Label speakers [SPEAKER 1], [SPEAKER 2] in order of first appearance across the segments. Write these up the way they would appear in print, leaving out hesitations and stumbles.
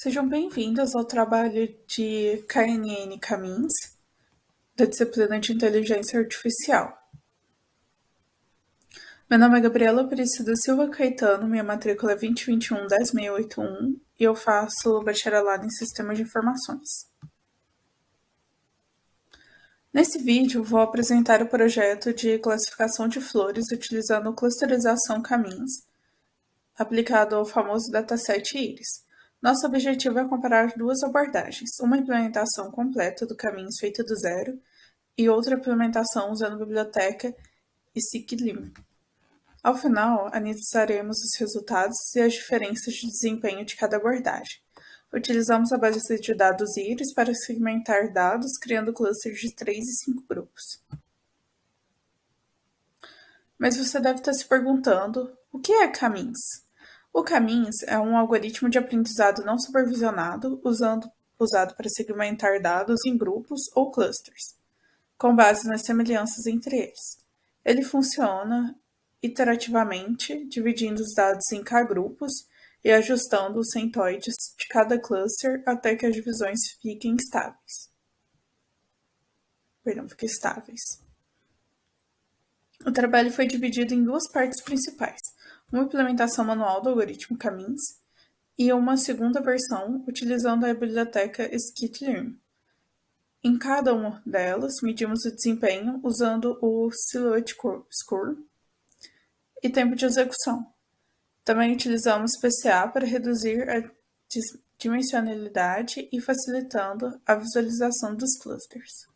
[SPEAKER 1] Sejam bem-vindos ao trabalho de KNN Caminhos, da disciplina de Inteligência Artificial. Meu nome é Gabriela Aparecida Silva Caetano, minha matrícula é 2021-10681 e eu faço bacharelado em Sistemas de Informações. Nesse vídeo, vou apresentar o projeto de classificação de flores utilizando clusterização caminhos, aplicado ao famoso dataset IRIS. Nosso objetivo é comparar duas abordagens, uma implementação completa do caminhos feita do zero e outra implementação usando a biblioteca scikit-learn. Ao final, analisaremos os resultados e as diferenças de desempenho de cada abordagem. Utilizamos a base de dados IRIS para segmentar dados, criando clusters de 3 e 5 grupos. Mas você deve estar se perguntando, o que é caminhos? O caminhos é um algoritmo de aprendizado não supervisionado usado para segmentar dados em grupos ou clusters, com base nas semelhanças entre eles. Ele funciona iterativamente, dividindo os dados em K-grupos e ajustando os centroides de cada cluster até que as divisões fiquem estáveis. O trabalho foi dividido em duas partes principais, uma implementação manual do algoritmo Caminhos e uma segunda versão utilizando a biblioteca scikit-learn. Em cada uma delas, medimos o desempenho usando o Silhouette Score e tempo de execução. Também utilizamos PCA para reduzir a dimensionalidade e facilitando a visualização dos clusters.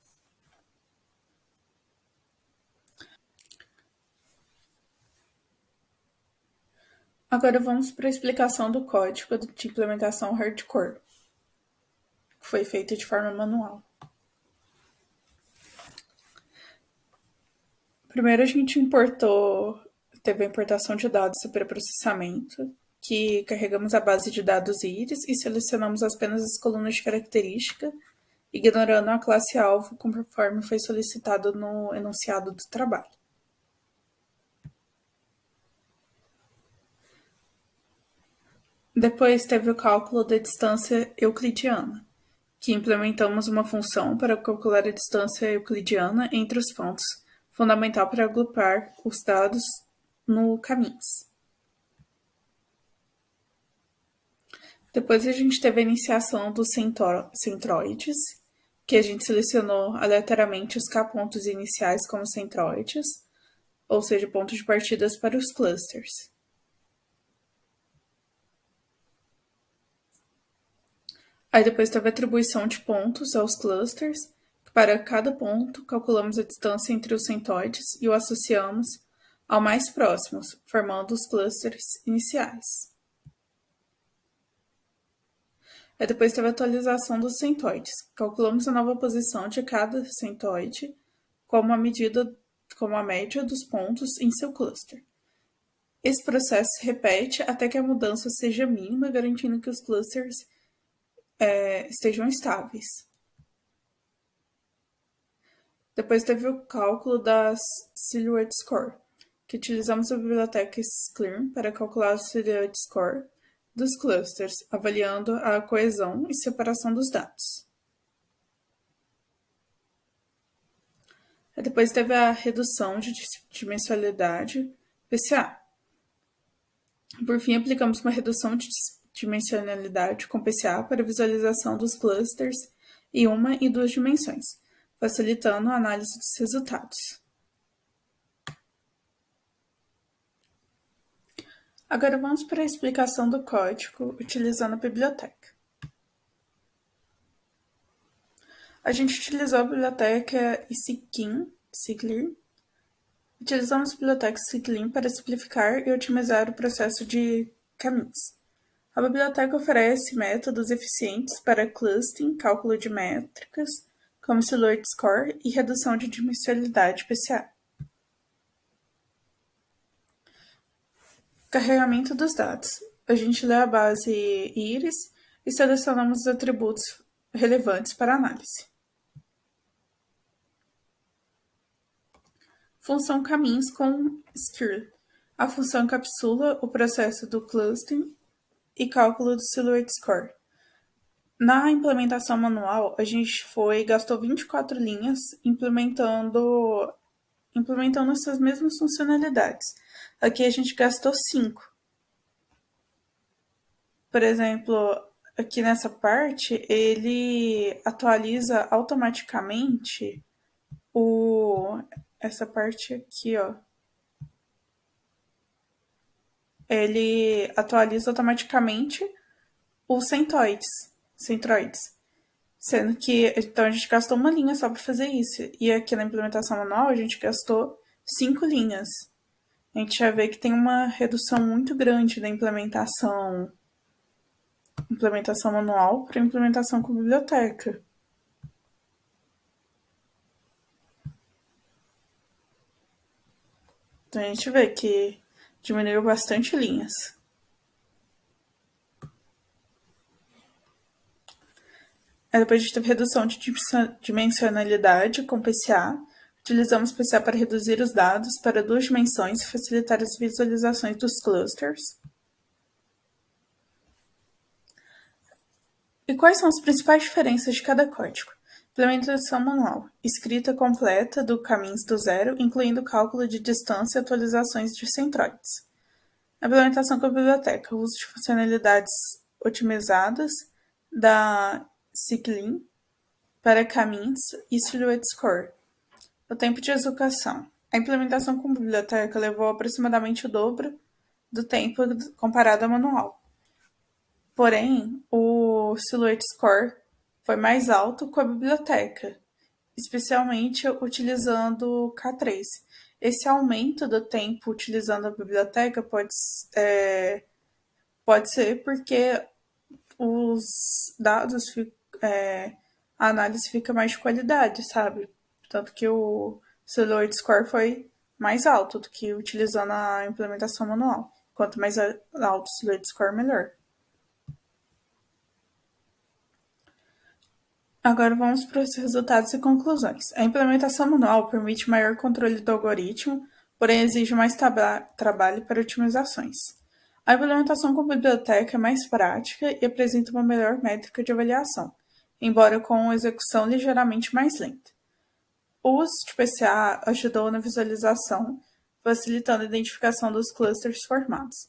[SPEAKER 1] Agora vamos para a explicação do código de implementação hardcore, que foi feita de forma manual. Primeiro a gente teve a importação de dados para processamento, que carregamos a base de dados IRIS e selecionamos apenas as colunas de característica, ignorando a classe-alvo conforme foi solicitado no enunciado do trabalho. Depois teve o cálculo da distância euclidiana, que implementamos uma função para calcular a distância euclidiana entre os pontos, fundamental para agrupar os dados no caminhos. Depois a gente teve a iniciação dos centroides, que a gente selecionou aleatoriamente os K pontos iniciais como centroides, ou seja, pontos de partidas para os clusters. Aí depois teve a atribuição de pontos aos clusters, que para cada ponto calculamos a distância entre os centroides e o associamos ao mais próximos, formando os clusters iniciais. Aí depois teve a atualização dos centroides. Calculamos a nova posição de cada centroide como a média dos pontos em seu cluster. Esse processo se repete até que a mudança seja mínima, garantindo que os clusters estejam estáveis. Depois teve o cálculo da Silhouette Score, que utilizamos a biblioteca scikit-learn para calcular o Silhouette Score dos clusters, avaliando a coesão e separação dos dados. Depois teve a redução de dimensionalidade PCA. Por fim, aplicamos uma redução de dimensionalidade com PCA para visualização dos clusters em 1 e 2 dimensões, facilitando a análise dos resultados. Agora vamos para a explicação do código utilizando a biblioteca. A gente utilizou a biblioteca scikit-learn. Utilizamos a biblioteca scikit-learn para simplificar e otimizar o processo de caminhos. A biblioteca oferece métodos eficientes para clustering, cálculo de métricas, como Silhouette Score e redução de dimensionalidade PCA. Carregamento dos dados. A gente lê a base IRIS e selecionamos os atributos relevantes para análise. Função caminhos com skirl. A função encapsula o processo do clustering e cálculo do Silhouette Score. Na implementação manual, a gente gastou 24 linhas implementando essas mesmas funcionalidades. Aqui a gente gastou 5. Por exemplo, aqui nessa parte, ele atualiza automaticamente essa parte aqui, ó. Ele atualiza automaticamente os centroides. Sendo que, então a gente gastou uma linha só para fazer isso. E aqui na implementação manual a gente gastou 5 linhas. A gente já vê que tem uma redução muito grande da implementação manual para implementação com biblioteca. Então a gente vê que diminuiu bastante linhas. Aí depois a gente teve redução de dimensionalidade com PCA. Utilizamos PCA para reduzir os dados para 2 dimensões e facilitar as visualizações dos clusters. E quais são as principais diferenças de cada código? Implementação manual. Escrita completa do caminhos do zero, incluindo cálculo de distância e atualizações de centroides. Implementação com a biblioteca. Uso de funcionalidades otimizadas da Cycling para caminhos e Silhouette Score. O tempo de execução. A implementação com a biblioteca levou aproximadamente o dobro do tempo comparado ao manual. Porém, o Silhouette Score foi mais alto com a biblioteca, especialmente utilizando o K3. Esse aumento do tempo utilizando a biblioteca pode ser porque os dados, a análise fica mais de qualidade, sabe? Tanto que o Silhouette Score foi mais alto do que utilizando a implementação manual. Quanto mais alto o Silhouette Score, melhor. Agora vamos para os resultados e conclusões. A implementação manual permite maior controle do algoritmo, porém exige mais trabalho para otimizações. A implementação com biblioteca é mais prática e apresenta uma melhor métrica de avaliação, embora com execução ligeiramente mais lenta. O uso de PCA ajudou na visualização, facilitando a identificação dos clusters formados.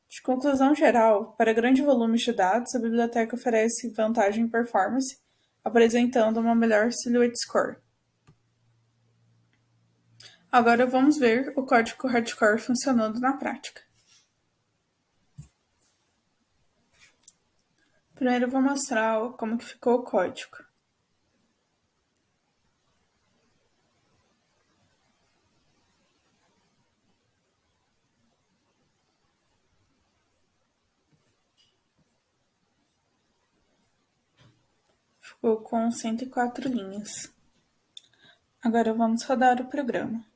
[SPEAKER 1] De conclusão geral, para grande volume de dados, a biblioteca oferece vantagem em performance, apresentando uma melhor Silhouette Score. Agora vamos ver o código hardcore funcionando na prática. Primeiro eu vou mostrar como que ficou o código. Ficou com 104 linhas. Agora vamos rodar o programa.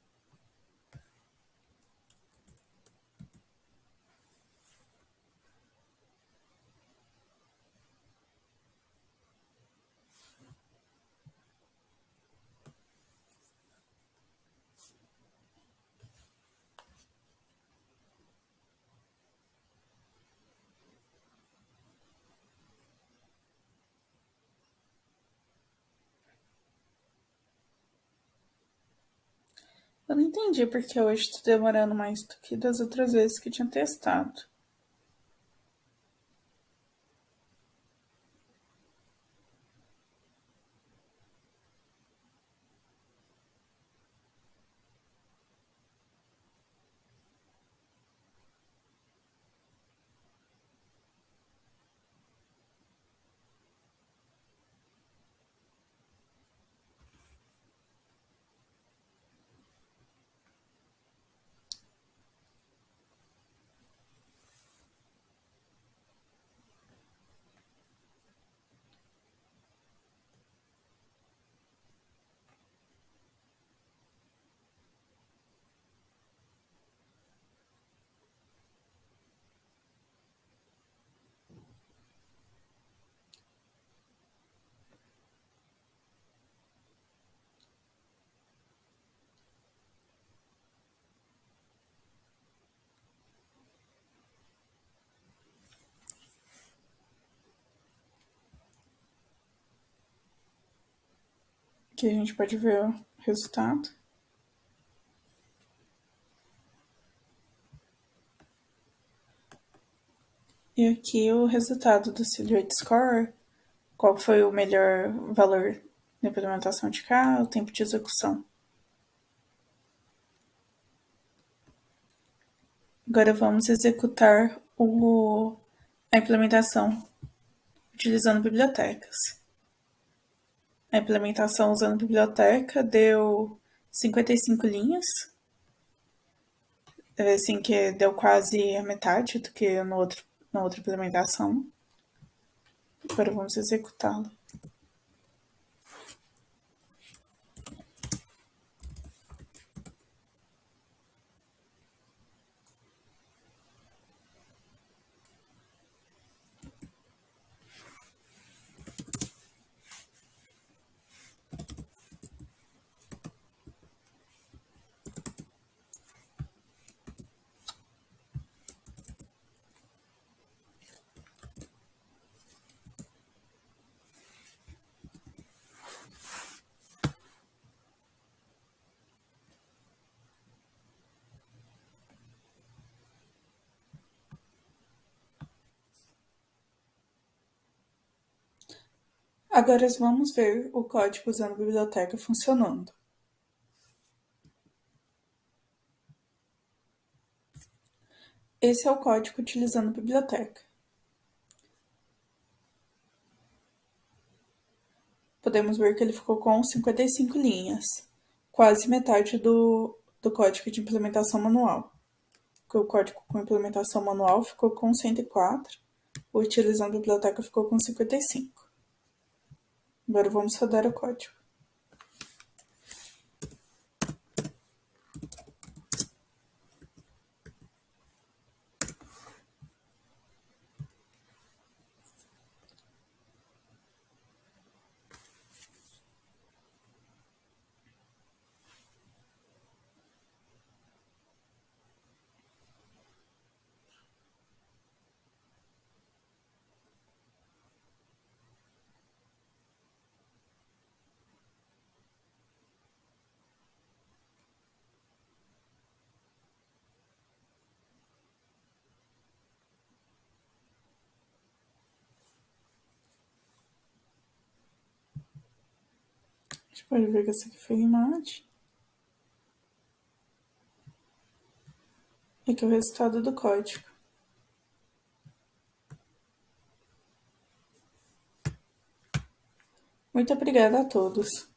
[SPEAKER 1] Eu não entendi porque hoje está demorando mais do que das outras vezes que tinha testado. Aqui a gente pode ver o resultado. E aqui o resultado do Silhouette Score, qual foi o melhor valor na implementação de K, o tempo de execução. Agora vamos executar a implementação utilizando bibliotecas. A implementação usando biblioteca deu 55 linhas, assim que deu quase a metade do que na outra implementação. Agora vamos executá-la. Agora vamos ver o código usando a biblioteca funcionando. Esse é o código utilizando a biblioteca. Podemos ver que ele ficou com 55 linhas, quase metade do código de implementação manual. O código com implementação manual ficou com 104, utilizando a biblioteca ficou com 55. Agora vamos rodar o código. A gente pode ver que essa aqui foi a imagem. E aqui é o resultado do código. Muito obrigada a todos.